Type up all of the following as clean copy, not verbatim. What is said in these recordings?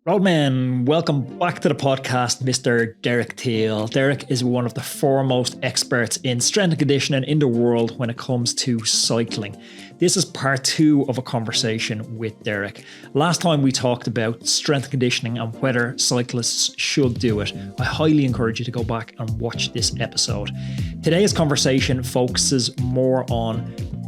Roadman, welcome back to the podcast, Mr. Derek Teel. Derek is one of the foremost experts in strength and conditioning in the world when it comes to cycling. This is part 2 of a conversation with Derek. Last time we talked about strength and conditioning and whether cyclists should do it. I highly encourage you to go back and watch this episode. Today's conversation focuses more on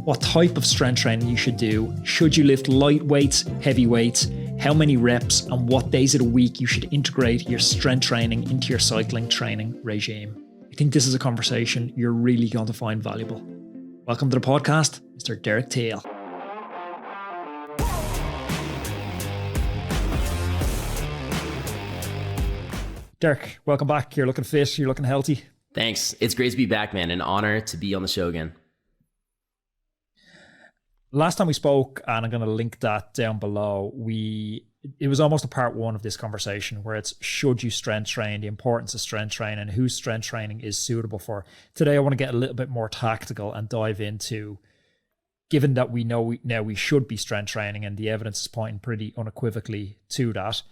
what type of strength training you should do. Should you lift light weights, heavy weights? How many reps and what days of the week you should integrate your strength training into your cycling training regime. I think this is a conversation you're really going to find valuable. Welcome to the podcast, Mr. Derek Teel. Derek, welcome back. You're looking fit, you're looking healthy. Thanks. It's great to be back, man. An honor to be on the show again. Last time we spoke, and I'm going to link that down below, it was almost a part 1 of this conversation where it's should you strength train, the importance of strength training, and who strength training is suitable for. Today, I want to get a little bit more tactical and dive into, given that we know now we should be strength training and the evidence is pointing pretty unequivocally to that.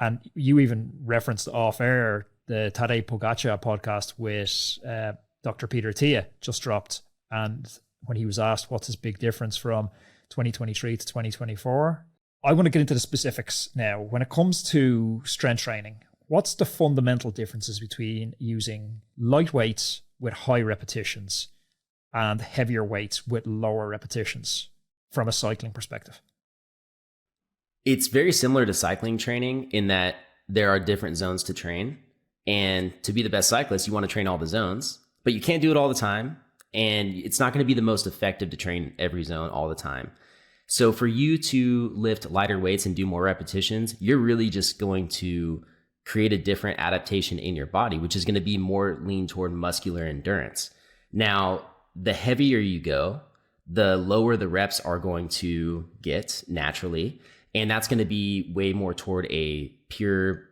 And you even referenced off air the Tadej Pogačar podcast with Dr. Peter Tia just dropped, and when he was asked what's his big difference from 2023 to 2024. I want to get into the specifics now. When it comes to strength training, what's the fundamental differences between using light weights with high repetitions and heavier weights with lower repetitions from a cycling perspective? It's very similar to cycling training in that there are different zones to train. And to be the best cyclist, you want to train all the zones, but you can't do it all the time. And it's not going to be the most effective to train every zone all the time. So for you to lift lighter weights and do more repetitions, you're really just going to create a different adaptation in your body, which is going to be more lean toward muscular endurance. Now, the heavier you go, the lower the reps are going to get naturally. And that's going to be way more toward a pure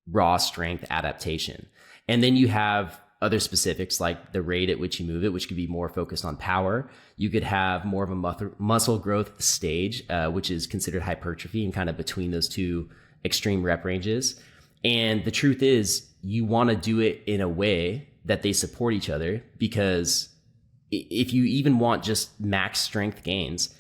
raw strength adaptation. And then you have other specifics like the rate at which you move it, which could be more focused on power. You could have more of a muscle growth stage, which is considered hypertrophy and kind of between those two extreme rep ranges. And the truth is you want to do it in a way that they support each other, because if you even want just max strength gains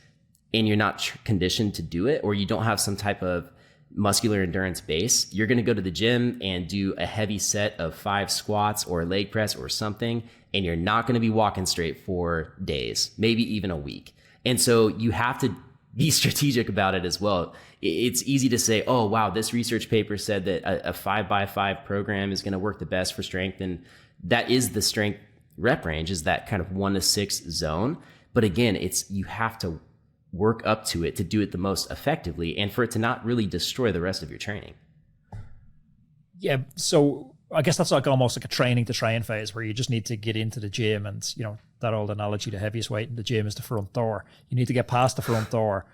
and you're not conditioned to do it, or you don't have some type of muscular endurance base, you're going to go to the gym and do a heavy set of 5 squats or a leg press or something, and you're not going to be walking straight for days, maybe even a week. And so you have to be strategic about it as well. It's easy to say, oh, wow, this research paper said that a 5x5 program is going to work the best for strength. And that is the strength rep range, is that kind of 1 to 6 zone. But again, you have to work up to it to do it the most effectively and for it to not really destroy the rest of your training. Yeah, so I guess that's like almost like a training to train phase where you just need to get into the gym, and you know that old analogy, the heaviest weight in the gym is the front door. You need to get past the front door,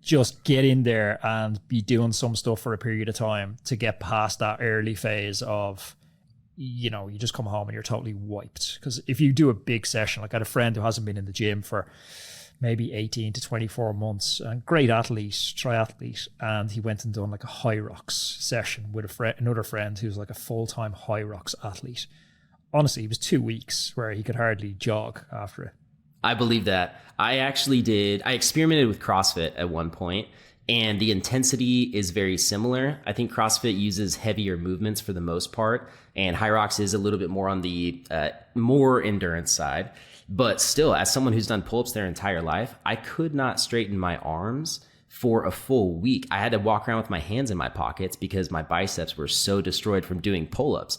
just get in there and be doing some stuff for a period of time to get past that early phase of, you know, you just come home and you're totally wiped. Because if you do a big session, like I had a friend who hasn't been in the gym for maybe 18 to 24 months, and great athlete, triathlete, and he went and done like a high rocks session with another friend who's like a full-time high rocks athlete. Honestly, it was 2 weeks where he could hardly jog after it. I believe that. I experimented with CrossFit at one point, and the intensity is very similar. I think CrossFit uses heavier movements for the most part, and high rocks is a little bit more on the more endurance side. But still, as someone who's done pull-ups their entire life, I could not straighten my arms for a full week. I had to walk around with my hands in my pockets because my biceps were so destroyed from doing pull-ups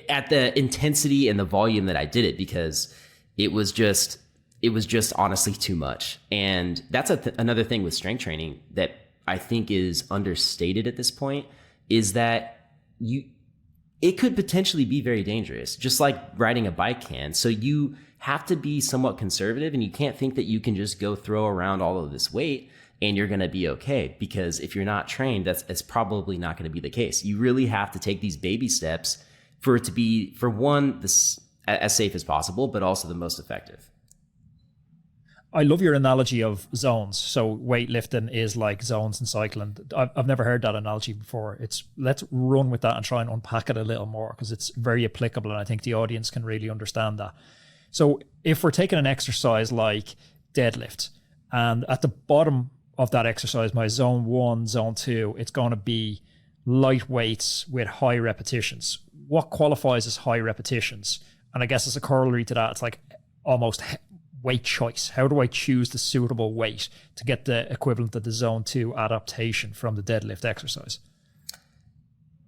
at the intensity and the volume that I did it, because it was just honestly too much. And that's another thing with strength training that I think is understated at this point, is that it could potentially be very dangerous, just like riding a bike can. So you have to be somewhat conservative, and you can't think that you can just go throw around all of this weight and you're going to be okay, because if you're not trained, it's probably not going to be the case. You really have to take these baby steps for it to be, for one, as safe as possible, but also the most effective. I love your analogy of zones. So weightlifting is like zones in cycling. I've never heard that analogy before. Let's run with that and try and unpack it a little more, because it's very applicable, and I think the audience can really understand that. So if we're taking an exercise like deadlift, and at the bottom of that exercise, my zone 1, zone 2, it's going to be light weights with high repetitions. What qualifies as high repetitions? And I guess as a corollary to that, it's like almost weight choice. How do I choose the suitable weight to get the equivalent of the zone 2 adaptation from the deadlift exercise?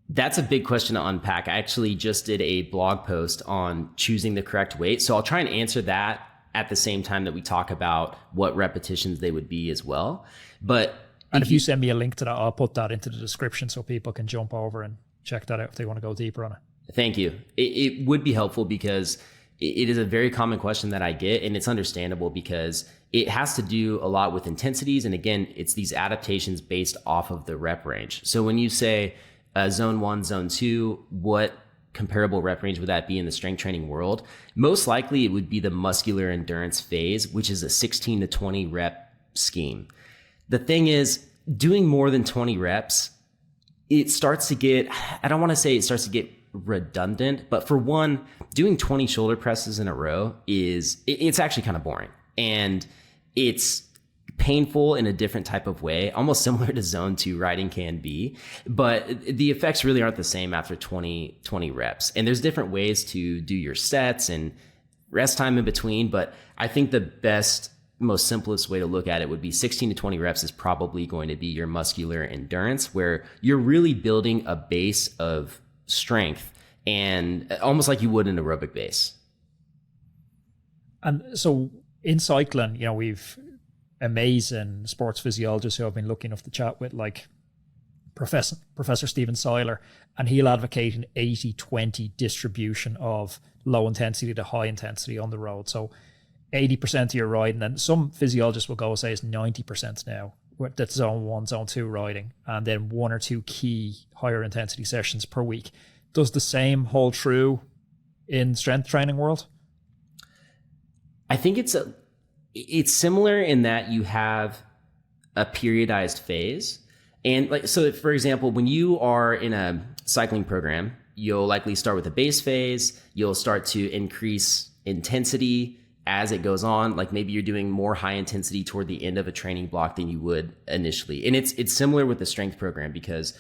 That's a big question to unpack. I actually just did a blog post on choosing the correct weight. So I'll try and answer that at the same time that we talk about what repetitions they would be as well. And if you send me a link to that, I'll put that into the description so people can jump over and check that out if they want to go deeper on it. Thank you. It would be helpful because it is a very common question that I get, and it's understandable because it has to do a lot with intensities. And again, it's these adaptations based off of the rep range. So when you say zone 1, zone 2, what comparable rep range would that be in the strength training world? Most likely it would be the muscular endurance phase, which is a 16 to 20 rep scheme. The thing is, doing more than 20 reps, it starts to get, I don't want to say it starts to get redundant, but for one, doing 20 shoulder presses in a row it's actually kind of boring, and it's painful in a different type of way, almost similar to zone 2 riding can be, but the effects really aren't the same after 20 reps. And there's different ways to do your sets and rest time in between, but I think the best, most simplest way to look at it would be 16 to 20 reps is probably going to be your muscular endurance, where you're really building a base of strength, and almost like you would an aerobic base. And so in cycling, we've amazing sports physiologists who I've been lucky enough to chat with, like Professor Stephen Seiler, and he'll advocate an 80-20 distribution of low intensity to high intensity on the road. So 80% of your riding, and some physiologists will go say it's 90% now. That's zone 1, zone 2 riding, and then 1 or 2 key higher intensity sessions per week. Does the same hold true in strength training world? I think it's similar in that you have a periodized phase. And so for example, when you are in a cycling program, you'll likely start with a base phase. You'll start to increase intensity as it goes on. Like maybe you're doing more high intensity toward the end of a training block than you would initially. And it's similar with the strength program, because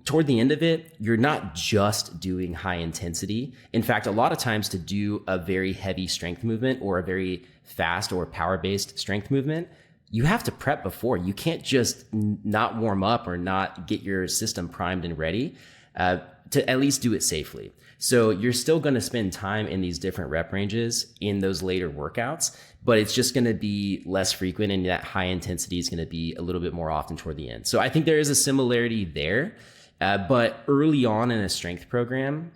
toward the end of it, you're not just doing high intensity. In fact, a lot of times to do a very heavy strength movement or a very fast or power-based strength movement, you have to prep before. You can't just not warm up or not get your system primed and ready to at least do it safely. So you're still going to spend time in these different rep ranges in those later workouts, but it's just going to be less frequent, and that high intensity is going to be a little bit more often toward the end. So I think there is a similarity there, but early on in a strength program,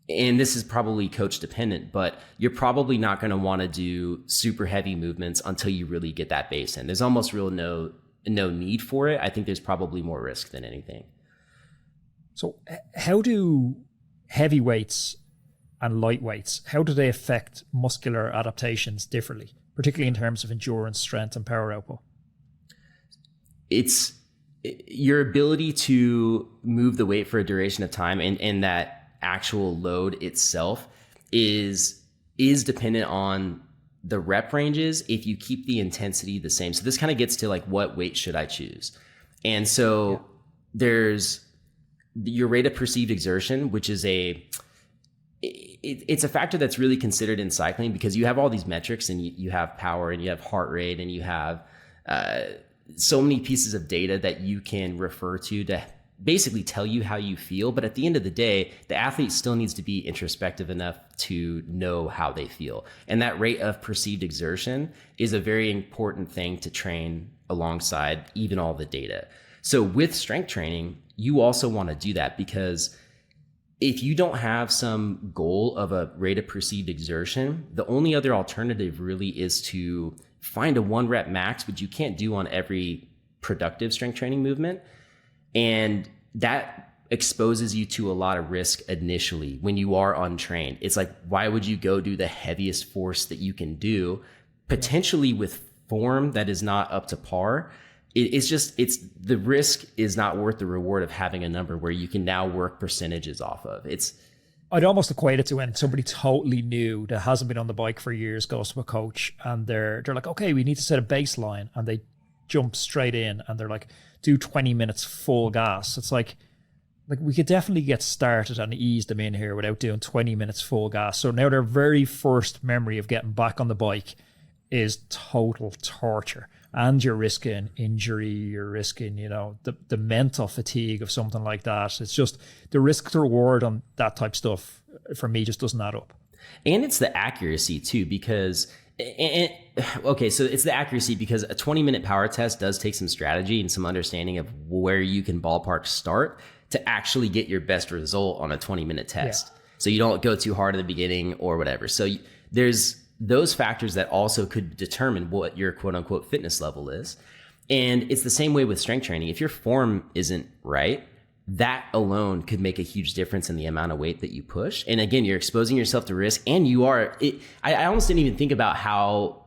and this is probably coach dependent, but you're probably not going to want to do super heavy movements until you really get that base in. There's almost no need for it. I think there's probably more risk than anything. So how do heavyweights and lightweights, how do they affect muscular adaptations differently, particularly in terms of endurance, strength, and power output? It's your ability to move the weight for a duration of time, and that actual load itself is dependent on the rep ranges if you keep the intensity the same. So this kind of gets to like, what weight should I choose? And so there's your rate of perceived exertion, which is it's a factor that's really considered in cycling, because you have all these metrics, and you have power, and you have heart rate, and you have so many pieces of data that you can refer to basically tell you how you feel. But at the end of the day, the athlete still needs to be introspective enough to know how they feel. And that rate of perceived exertion is a very important thing to train alongside even all the data. So with strength training, you also want to do that, because if you don't have some goal of a rate of perceived exertion, the only other alternative really is to find a 1 rep max, which you can't do on every productive strength training movement. And that exposes you to a lot of risk initially when you are untrained. It's like, why would you go do the heaviest force that you can do, potentially with form that is not up to par, it's the risk is not worth the reward of having a number where you can now work percentages off of. I'd almost equate it to when somebody totally new that hasn't been on the bike for years goes to a coach and they're like, okay, we need to set a baseline, and they jump straight in and they're like, do 20 minutes full gas. It's like we could definitely get started and ease them in here without doing 20 minutes full gas. So now their very first memory of getting back on the bike is total torture. And you're risking injury, you're risking, the mental fatigue of something like that. It's just the risk to reward on that type of stuff for me just doesn't add up. And it's the accuracy too, because so it's the accuracy because a 20-minute power test does take some strategy and some understanding of where you can ballpark start to actually get your best result on a 20-minute test. Yeah. So you don't go too hard at the beginning or whatever. So there's those factors that also could determine what your quote unquote fitness level is. And it's the same way with strength training. If your form isn't right, that alone could make a huge difference in the amount of weight that you push. And again, you're exposing yourself to risk, and I almost didn't even think about how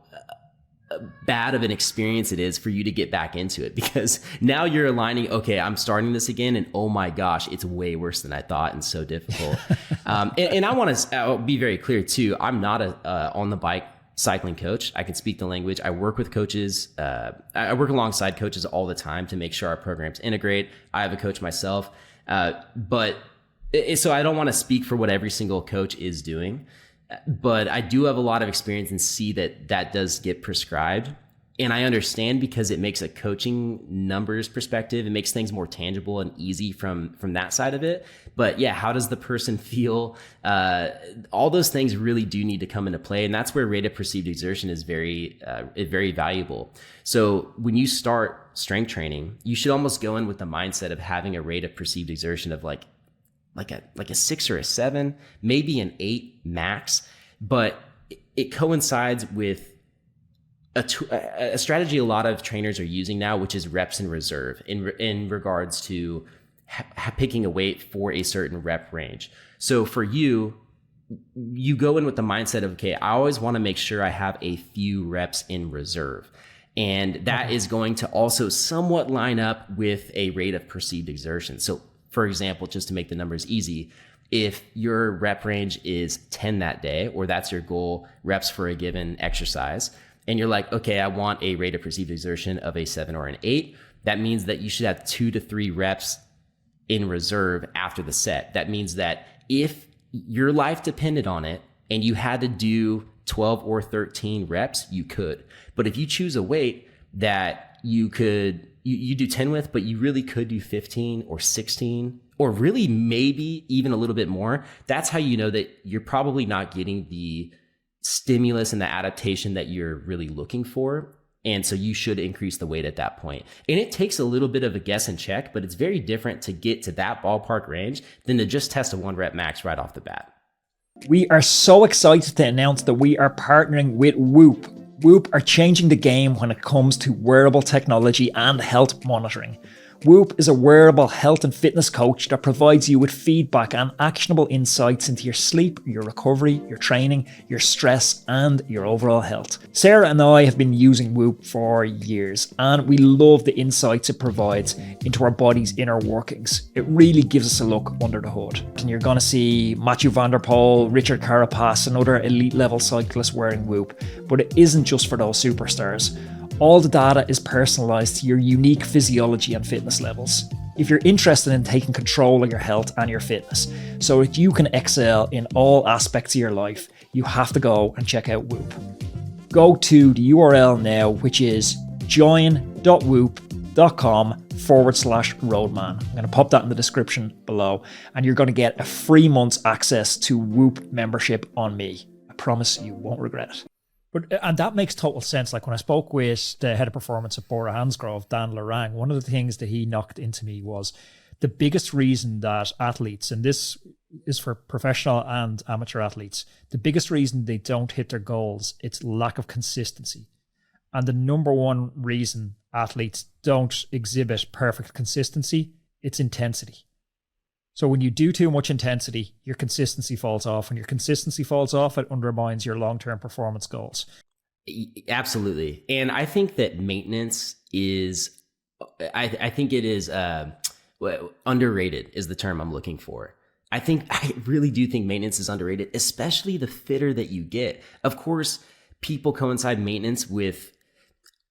bad of an experience it is for you to get back into it, because now you're aligning, okay, I'm starting this again, and oh my gosh, it's way worse than I thought and so difficult. And I want to be very clear too, I'm not a on the bike cycling coach. I can speak the language. I work with coaches. I work alongside coaches all the time to make sure our programs integrate. I have a coach myself, so I don't want to speak for what every single coach is doing. But I do have a lot of experience and see that does get prescribed. And I understand, because it makes a coaching numbers perspective, it makes things more tangible and easy from that side of it. But yeah, how does the person feel? All those things really do need to come into play. And that's where rate of perceived exertion is very valuable. So when you start strength training, you should almost go in with the mindset of having a rate of perceived exertion of like a 6 or a 7, maybe an 8 max, but it coincides with a strategy a lot of trainers are using now, which is reps in reserve in regards to picking a weight for a certain rep range. So for you go in with the mindset of, okay, I always want to make sure I have a few reps in reserve. And that is going to also somewhat line up with a rate of perceived exertion. So for example, just to make the numbers easy, if your rep range is 10 that day, or that's your goal reps for a given exercise, and you're like, okay, I want a rate of perceived exertion of a 7 or an 8, that means that you should have 2 to 3 reps in reserve after the set. That means that if your life depended on it and you had to do 12 or 13 reps, you could. But if you choose a weight that you do 10 with, but you really could do 15 or 16, or really maybe even a little bit more, that's how you know that you're probably not getting the stimulus and the adaptation that you're really looking for. And so you should increase the weight at that point. And it takes a little bit of a guess and check, but it's very different to get to that ballpark range than to just test a 1 rep max right off the bat. We are so excited to announce that we are partnering with Whoop. Whoop are changing the game when it comes to wearable technology and health monitoring. Whoop is a wearable health and fitness coach that provides you with feedback and actionable insights into your sleep, your recovery, your training, your stress, and your overall health. Sarah and I have been using Whoop for years, and we love the insights it provides into our body's inner workings. It really gives us a look under the hood. And you're going to see Mathieu van der Poel, Richard Carapaz, and other elite level cyclists wearing Whoop, but it isn't just for those superstars. All the data is personalized to your unique physiology and fitness levels. If you're interested in taking control of your health and your fitness so that you can excel in all aspects of your life, you have to go and check out Whoop. Go to the URL now, which is join.whoop.com/roadman. I'm going to pop that in the description below, and you're going to get a free month's access to Whoop membership on me. I promise you won't regret it. And that makes total sense. Like when I spoke with the head of performance at Bora Hansgrove, Dan Lorang, one of the things that he knocked into me was the biggest reason that athletes, and this is for professional and amateur athletes, the biggest reason they don't hit their goals, it's lack of consistency. And the number one reason athletes don't exhibit perfect consistency, it's intensity. So when you do too much intensity, your consistency falls off. When your consistency falls off, it undermines your long-term performance goals. Absolutely. And I think that maintenance is, I think it is underrated is the term I'm looking for. I really do think maintenance is underrated, especially the fitter that you get. Of course, people coincide maintenance with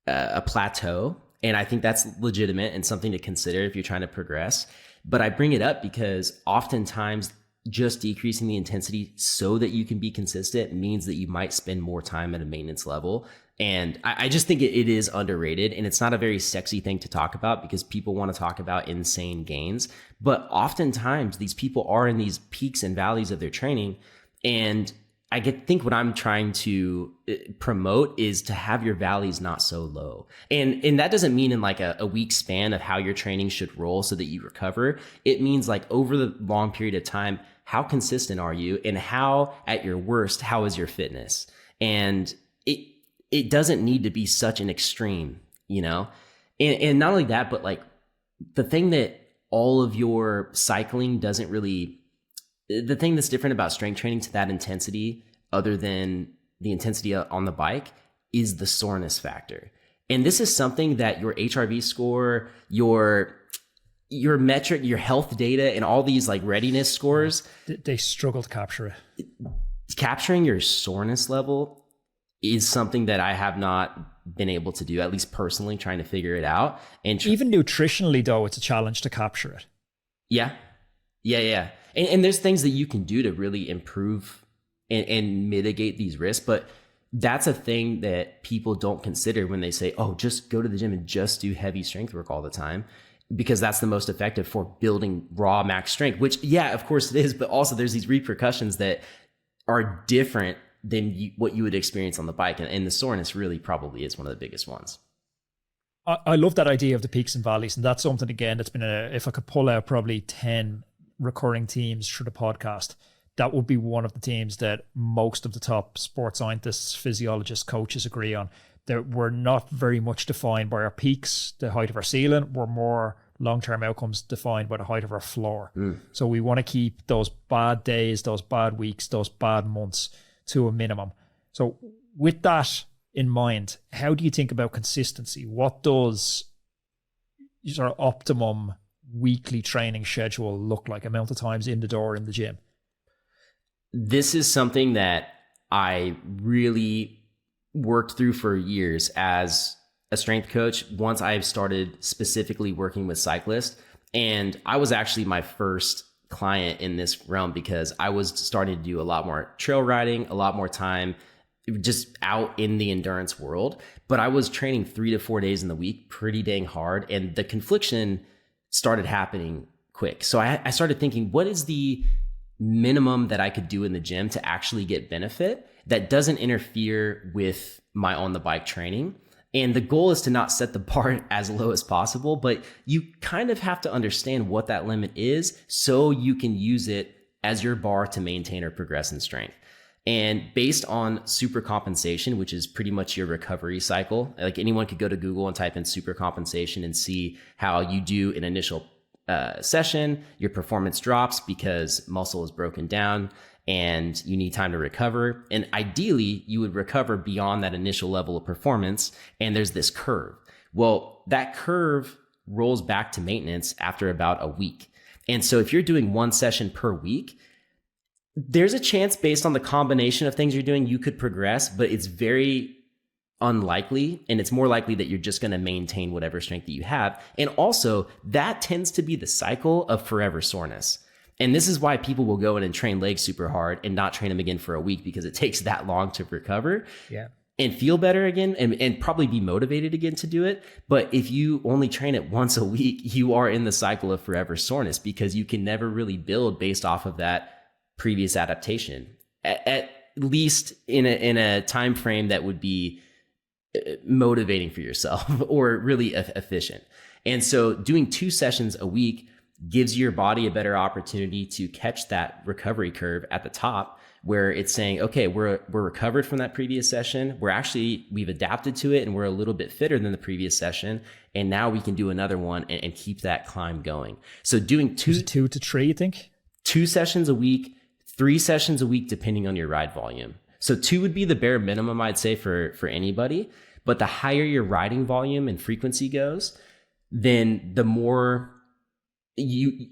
a plateau, and I think that's legitimate and something to consider if you're trying to progress. But I bring it up because oftentimes just decreasing the intensity so that you can be consistent means that you might spend more time at a maintenance level. And I just think it is underrated, and it's not a very sexy thing to talk about because people want to talk about insane gains. But oftentimes these people are in these peaks and valleys of their training. And think what I'm trying to promote is to have your valleys not so low. And that doesn't mean in like a week span of how your training should roll so that you recover. It means like over the long period of time, how consistent are you, and how at your worst, how is your fitness? And it doesn't need to be such an extreme, you know? And not only that, but like the thing that all of your cycling doesn't really, the thing that's different about strength training to that intensity, other than the intensity on the bike, is the soreness factor. And this is something that your HRV score, your metric, your health data, and all these like readiness scores, they struggle to capture it. Capturing your soreness level is something that I have not been able to do, at least personally, trying to figure it out. And even nutritionally, though, it's a challenge to capture it. Yeah. And there's things that you can do to really improve and mitigate these risks. But that's a thing that people don't consider when they say, oh, just go to the gym and just do heavy strength work all the time, because that's the most effective for building raw max strength, which, yeah, of course it is. But also there's these repercussions that are different than what you would experience on the bike. And the soreness really probably is one of the biggest ones. I love that idea of the peaks and valleys. And that's something, again, that's been if I could pull out probably 10 recurring themes through the podcast, that would be one of the themes that most of the top sports scientists, physiologists, coaches agree on. That we're not very much defined by our peaks, the height of our ceiling. We're more long-term outcomes defined by the height of our floor. So we want to keep those bad days, those bad weeks, those bad months to a minimum. So with that in mind, how do you think about consistency? What does your optimum weekly training schedule look like? Amount of times in the door in the gym? This is something that I really worked through for years as a strength coach once I've started specifically working with cyclists. And I was actually my first client in this realm because I was starting to do a lot more trail riding, a lot more time just out in the endurance world. But I was training 3 to 4 days in the week pretty dang hard. And the confliction started happening quick. So I started thinking, what is the minimum that I could do in the gym to actually get benefit that doesn't interfere with my on the bike training? And the goal is to not set the bar as low as possible, but you kind of have to understand what that limit is so you can use it as your bar to maintain or progress in strength. And based on supercompensation, which is pretty much your recovery cycle, like anyone could go to Google and type in supercompensation and see how you do an initial session, your performance drops because muscle is broken down and you need time to recover. And ideally, you would recover beyond that initial level of performance. And there's this curve. Well, that curve rolls back to maintenance after about a week. And so if you're doing one session per week, there's a chance based on the combination of things you're doing, you could progress, but it's very unlikely. And it's more likely that you're just going to maintain whatever strength that you have. And also that tends to be the cycle of forever soreness. And this is why people will go in and train legs super hard and not train them again for a week, because it takes that long to recover and feel better again and probably be motivated again to do it. But if you only train it once a week, you are in the cycle of forever soreness because you can never really build based off of that previous adaptation, at least in a time frame that would be motivating for yourself or really efficient. And so doing 2 sessions a week gives your body a better opportunity to catch that recovery curve at the top, where it's saying, okay, we're recovered from that previous session. We've adapted to it and we're a little bit fitter than the previous session. And now we can do another one and keep that climb going. So doing 2 to 3, you think? 2 sessions a week, 3 sessions a week, depending on your ride volume. So 2 would be the bare minimum, I'd say, for anybody. But the higher your riding volume and frequency goes, then the more you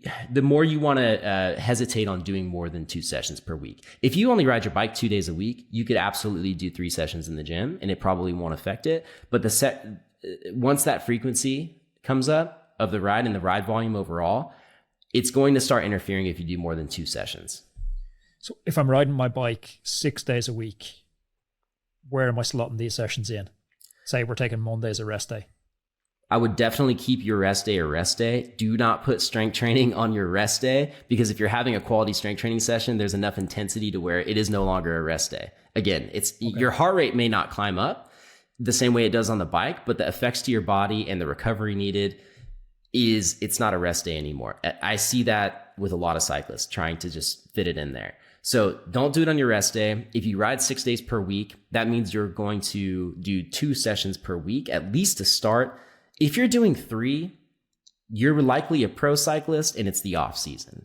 want to hesitate on doing more than 2 sessions per week. If you only ride your bike 2 days a week, you could absolutely do 3 sessions in the gym and it probably won't affect it. But once that frequency comes up of the ride and the ride volume overall, it's going to start interfering if you do more than 2 sessions. So if I'm riding my bike 6 days a week, where am I slotting these sessions in? Say we're taking Monday as a rest day. I would definitely keep your rest day a rest day. Do not put strength training on your rest day, because if you're having a quality strength training session, there's enough intensity to where it is no longer a rest day. Again, your heart rate may not climb up the same way it does on the bike, but the effects to your body and the recovery needed it's not a rest day anymore. I see that with a lot of cyclists trying to just fit it in there. So don't do it on your rest day. If you ride 6 days per week, that means you're going to do 2 sessions per week, at least to start. If you're doing 3, you're likely a pro cyclist and it's the off season,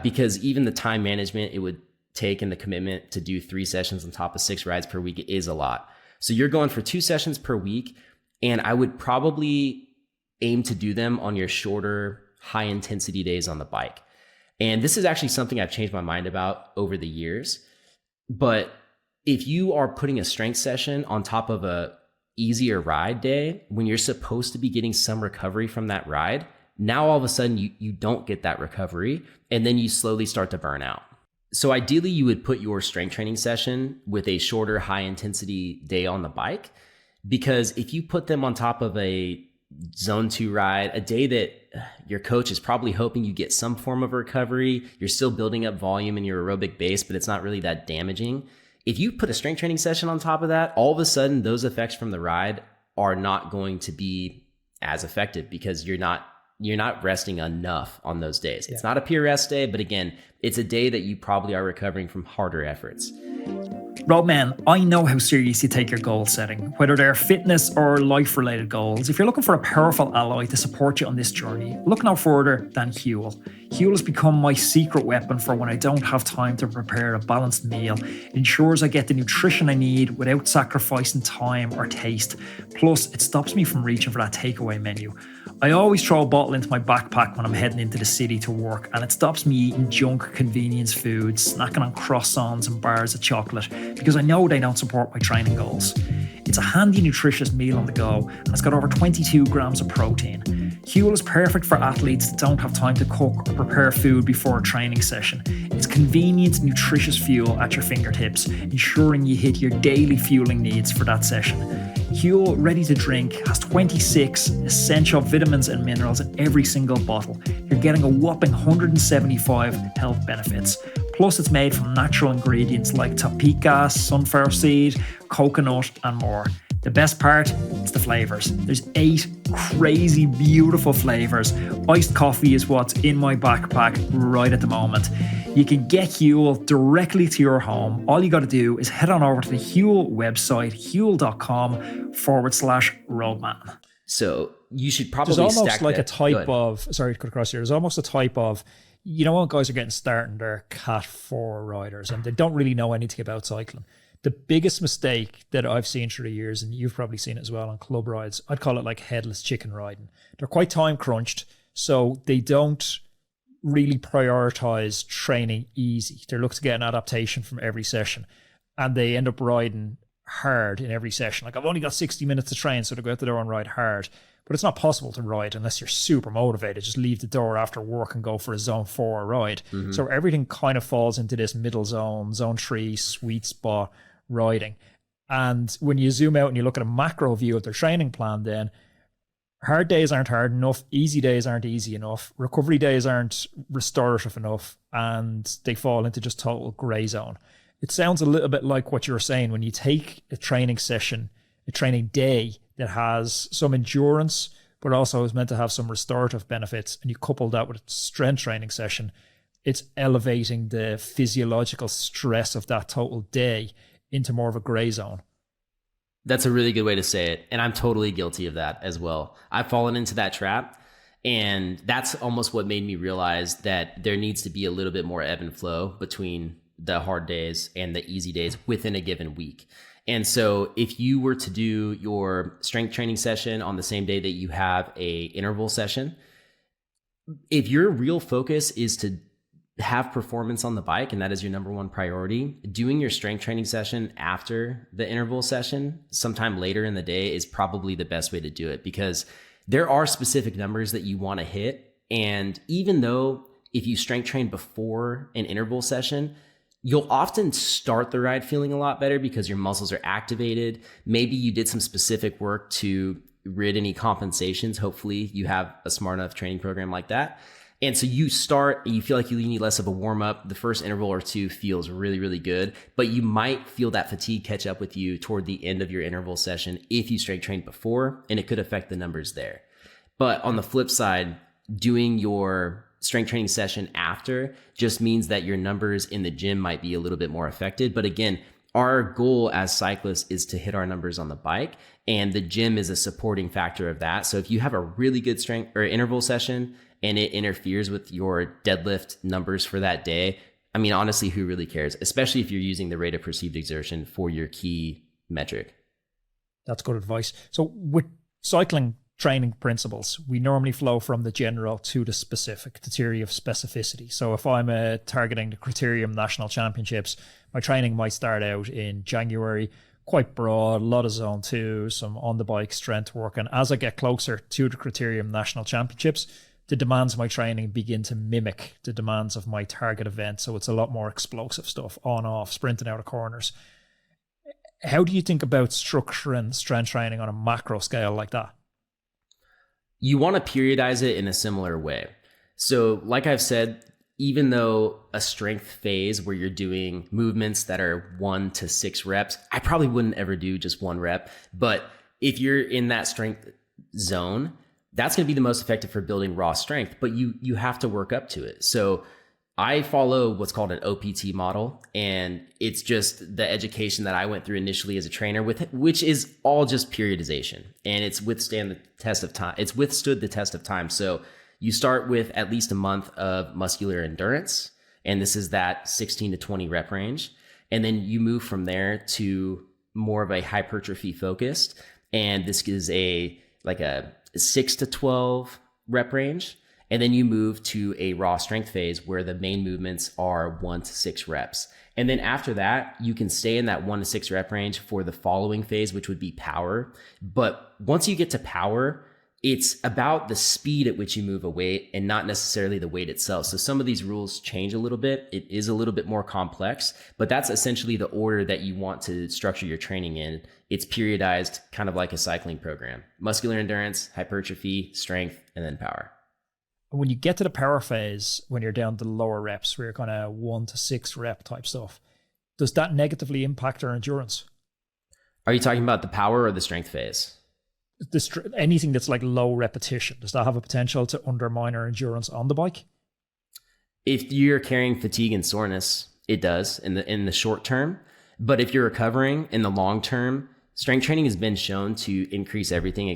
because even the time management it would take and the commitment to do 3 sessions on top of 6 rides per week is a lot. So you're going for 2 sessions per week, and I would probably aim to do them on your shorter, high intensity days on the bike. And this is actually something I've changed my mind about over the years. But if you are putting a strength session on top of a easier ride day, when you're supposed to be getting some recovery from that ride, now all of a sudden you don't get that recovery, and then you slowly start to burn out. So ideally you would put your strength training session with a shorter, high intensity day on the bike, because if you put them on top of a zone 2 ride, a day that your coach is probably hoping you get some form of recovery, you're still building up volume in your aerobic base, but it's not really that damaging. If you put a strength training session on top of that, all of a sudden those effects from the ride are not going to be as effective, because you're not resting enough on those days. It's not a pure rest day, but again, it's a day that you probably are recovering from harder efforts. Roadman, I know how serious you take your goal setting, whether they're fitness or life-related goals. If you're looking for a powerful ally to support you on this journey, look no further than Huel. Huel has become my secret weapon for when I don't have time to prepare a balanced meal. It ensures I get the nutrition I need without sacrificing time or taste. Plus, it stops me from reaching for that takeaway menu. I always throw a bottle into my backpack when I'm heading into the city to work, and it stops me eating junk convenience foods, snacking on croissants and bars of chocolate, because I know they don't support my training goals. It's a handy, nutritious meal on the go, and it's got over 22 grams of protein. Huel is perfect for athletes that don't have time to cook or prepare food before a training session. It's convenient, nutritious fuel at your fingertips, ensuring you hit your daily fueling needs for that session. Huel Ready to Drink has 26 essential vitamins and minerals in every single bottle. You're getting a whopping 175 health benefits. Plus, it's made from natural ingredients like topeka, sunflower seed, coconut, and more. The best part is the flavors. There's 8 crazy, beautiful flavors. Iced coffee is what's in my backpack right at the moment. You can get Huel directly to your home. All you got to do is head on over to the Huel website, huel.com/roadman. So you should probably There's almost stack like that. a type of, sorry to cut across here, there's almost a type of, you know, when guys are getting started and they're Cat 4 riders and they don't really know anything about cycling. The biggest mistake that I've seen through the years, and you've probably seen it as well on club rides, I'd call it like headless chicken riding. They're quite time crunched, so they don't really prioritize training easy. They look to get an adaptation from every session, and they end up riding hard in every session. Like, I've only got 60 minutes to train, so to go out the door and ride hard. But it's not possible to ride unless you're super motivated. Just leave the door after work and go for a zone 4 ride. Mm-hmm. So everything kind of falls into this middle zone 3 sweet spot riding. And when you zoom out and you look at a macro view of their training plan, then hard days aren't hard enough, easy days aren't easy enough, recovery days aren't restorative enough, and they fall into just total gray zone. It sounds a little bit like what you were saying when you take a training session, a training day that has some endurance, but also is meant to have some restorative benefits, and you couple that with a strength training session, it's elevating the physiological stress of that total day into more of a gray zone. That's a really good way to say it. And I'm totally guilty of that as well. I've fallen into that trap. And that's almost what made me realize that there needs to be a little bit more ebb and flow between the hard days and the easy days within a given week. And so if you were to do your strength training session on the same day that you have a interval session, if your real focus is to have performance on the bike and that is your number one priority, doing your strength training session after the interval session sometime later in the day is probably the best way to do it, because there are specific numbers that you want to hit. And even though if you strength train before an interval session, you'll often start the ride feeling a lot better because your muscles are activated. Maybe you did some specific work to rid any compensations. Hopefully you have a smart enough training program like that. And so you start, you feel like you need less of a warm up. The first interval or two feels really, really good, but you might feel that fatigue catch up with you toward the end of your interval session if you strength trained before, and it could affect the numbers there. But on the flip side, doing your strength training session after just means that your numbers in the gym might be a little bit more affected. But again, our goal as cyclists is to hit our numbers on the bike, and the gym is a supporting factor of that. So if you have a really good strength or interval session and it interferes with your deadlift numbers for that day, I mean, honestly, who really cares? Especially if you're using the rate of perceived exertion for your key metric. That's good advice. So with cycling training principles, we normally flow from the general to the specific, the theory of specificity. So if I'm targeting the Criterium National Championships, my training might start out in January, quite broad, a lot of zone 2, some on the bike strength work. And as I get closer to the Criterium National Championships, the demands of my training begin to mimic the demands of my target event. So it's a lot more explosive stuff, on, off, sprinting out of corners. How do you think about structuring strength training on a macro scale like that? You want to periodize it in a similar way. So like I've said, even though a strength phase where you're doing movements that are 1 to 6 reps, I probably wouldn't ever do just 1 rep. But if you're in that strength zone, that's going to be the most effective for building raw strength, but you have to work up to it. So I follow what's called an OPT model, and it's just the education that I went through initially as a trainer, which is all just periodization, and it's withstood the test of time. So you start with at least a month of muscular endurance, and this is that 16 to 20 rep range, and then you move from there to more of a hypertrophy focused, and this is a 6 to 12 rep range. And then you move to a raw strength phase where the main movements are 1 to 6 reps. And then after that, you can stay in that 1 to 6 rep range for the following phase, which would be power. But once you get to power, it's about the speed at which you move a weight and not necessarily the weight itself. So some of these rules change a little bit. It is a little bit more complex, but that's essentially the order that you want to structure your training in. It's periodized, kind of like a cycling program: muscular endurance, hypertrophy, strength, and then power. When you get to the power phase, when you're down to the lower reps, where you're kind of 1 to 6 rep type stuff, does that negatively impact our endurance? Are you talking about the power or the strength phase? Anything that's like low repetition, does that have a potential to undermine our endurance on the bike? If you're carrying fatigue and soreness, it does in the short term. But if you're recovering in the long term, strength training has been shown to increase everything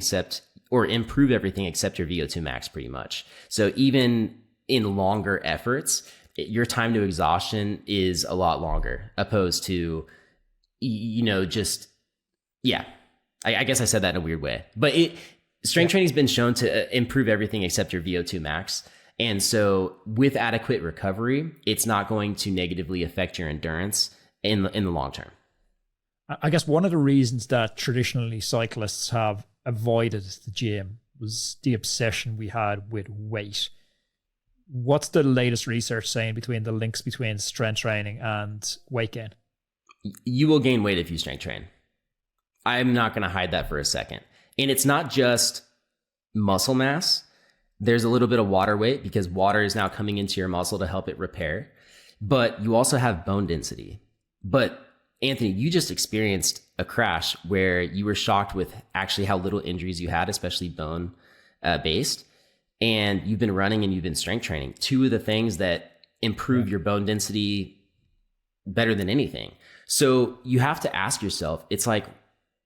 or improve everything except your VO2 max pretty much. So even in longer efforts, your time to exhaustion is a lot longer opposed to, I guess I said that in a weird way, but strength training has been shown to improve everything except your VO2 max. And so with adequate recovery, it's not going to negatively affect your endurance in the long term. I guess one of the reasons that traditionally cyclists have avoided the gym was the obsession we had with weight. What's the latest research saying between the links between strength training and weight gain? You will gain weight if you strength train. I'm not going to hide that for a second. And it's not just muscle mass. There's a little bit of water weight because water is now coming into your muscle to help it repair. But you also have bone density. But Anthony, you just experienced a crash where you were shocked with actually how little injuries you had, especially bone based. And you've been running and you've been strength training. 2 of the things that improve your bone density better than anything. So you have to ask yourself, it's like,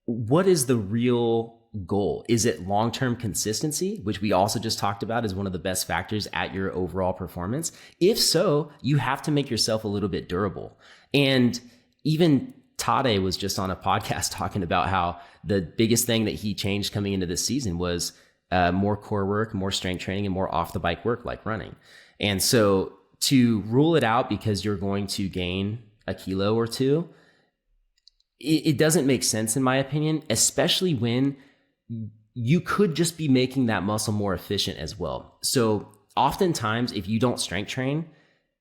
what is the real goal? Is it long-term consistency, which we also just talked about is one of the best factors at your overall performance? If so, you have to make yourself a little bit durable. And even Tade was just on a podcast talking about how the biggest thing that he changed coming into this season was more core work, more strength training, and more off the bike work like running. And so to rule it out because you're going to gain a kilo or two, it doesn't make sense in my opinion, especially when you could just be making that muscle more efficient as well. So oftentimes if you don't strength train,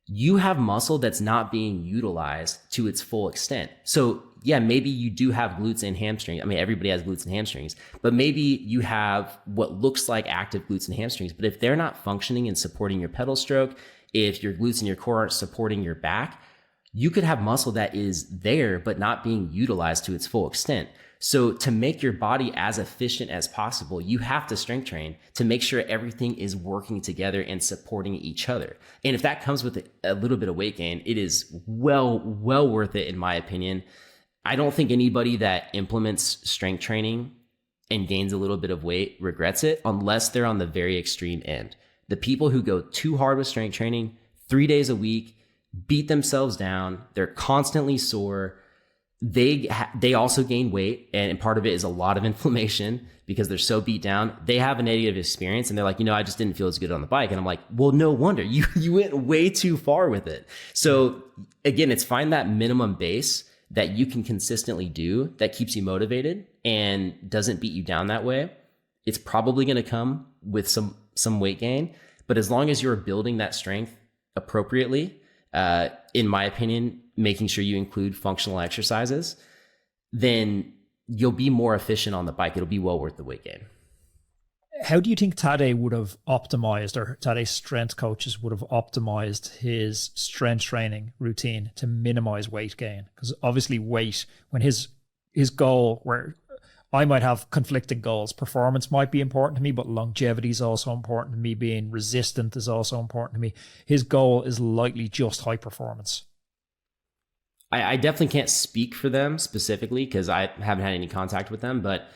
you have muscle that's not being utilized to its full extent. So yeah, maybe you do have glutes and hamstrings. I mean, everybody has glutes and hamstrings, but maybe you have what looks like active glutes and hamstrings. But if they're not functioning and supporting your pedal stroke, if your glutes and your core aren't supporting your back, you could have muscle that is there, but not being utilized to its full extent. So to make your body as efficient as possible, you have to strength train to make sure everything is working together and supporting each other. And if that comes with a little bit of weight gain, it is well worth it in my opinion. I don't think anybody that implements strength training and gains a little bit of weight regrets it unless they're on the very extreme end. The people who go too hard with strength training 3 days a week, beat themselves down, they're constantly sore, they also gain weight, and part of it is a lot of inflammation because they're so beat down. They have a negative experience and they're like, I just didn't feel as good on the bike. And I'm like, well, no wonder you went way too far with it. So again, it's find that minimum base that you can consistently do that keeps you motivated and doesn't beat you down that way. It's probably going to come with some weight gain, but as long as you're building that strength appropriately, in my opinion, making sure you include functional exercises, then you'll be more efficient on the bike. It'll be well worth the weight gain. How do you think Tade would have optimized, or Tade's strength coaches would have optimized his strength training routine to minimize weight gain? Because obviously weight, when his goal, where I might have conflicting goals, performance might be important to me, but longevity is also important to me. Being resistant is also important to me. His goal is likely just high performance. I definitely can't speak for them specifically because I haven't had any contact with them, but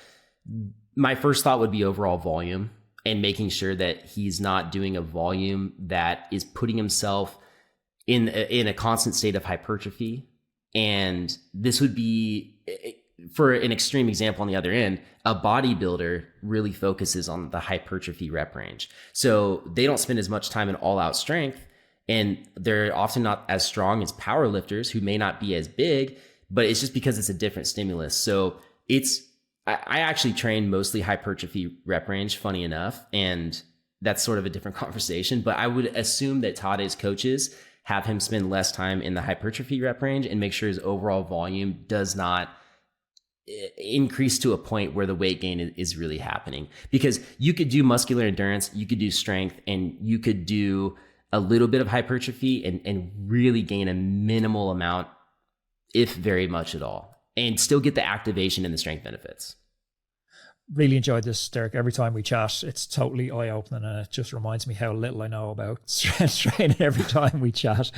my first thought would be overall volume and making sure that he's not doing a volume that is putting himself in a constant state of hypertrophy. And this would be, for an extreme example on the other end, a bodybuilder really focuses on the hypertrophy rep range. So they don't spend as much time in all out strength, and they're often not as strong as power lifters who may not be as big, but it's just because it's a different stimulus. So I actually train mostly hypertrophy rep range, funny enough, and that's sort of a different conversation, but I would assume that Tade's coaches have him spend less time in the hypertrophy rep range and make sure his overall volume does not increase to a point where the weight gain is really happening. Because you could do muscular endurance, you could do strength, and you could do a little bit of hypertrophy and really gain a minimal amount, if very much at all, and still get the activation and the strength benefits. Really enjoyed this, Derek. Every time we chat, it's totally eye-opening, and it just reminds me how little I know about strength training every time we chat.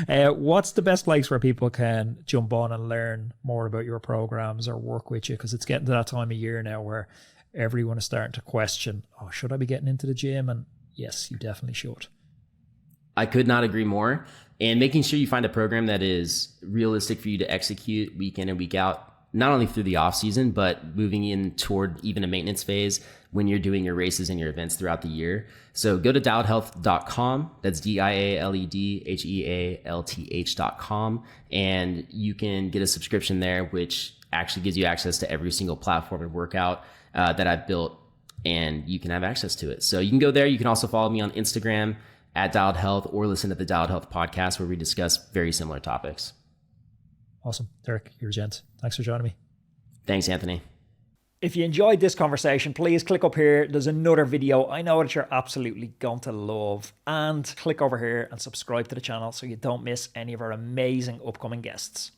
What's the best place where people can jump on and learn more about your programs or work with you? Because it's getting to that time of year now where everyone is starting to question, should I be getting into the gym? And yes, you definitely should. I could not agree more. And making sure you find a program that is realistic for you to execute week in and week out, not only through the off season, but moving in toward even a maintenance phase when you're doing your races and your events throughout the year. So go to dialedhealth.com. That's dialedhealth.com. And you can get a subscription there, which actually gives you access to every single platform and workout that I've built, and you can have access to it. So you can go there. You can also follow me on Instagram at Dialed Health, or listen to the Dialed Health podcast where we discuss very similar topics. Awesome. Derek, you're a gent. Thanks for joining me. Thanks, Anthony. If you enjoyed this conversation, please click up here. There's another video I know that you're absolutely going to love. And click over here and subscribe to the channel so you don't miss any of our amazing upcoming guests.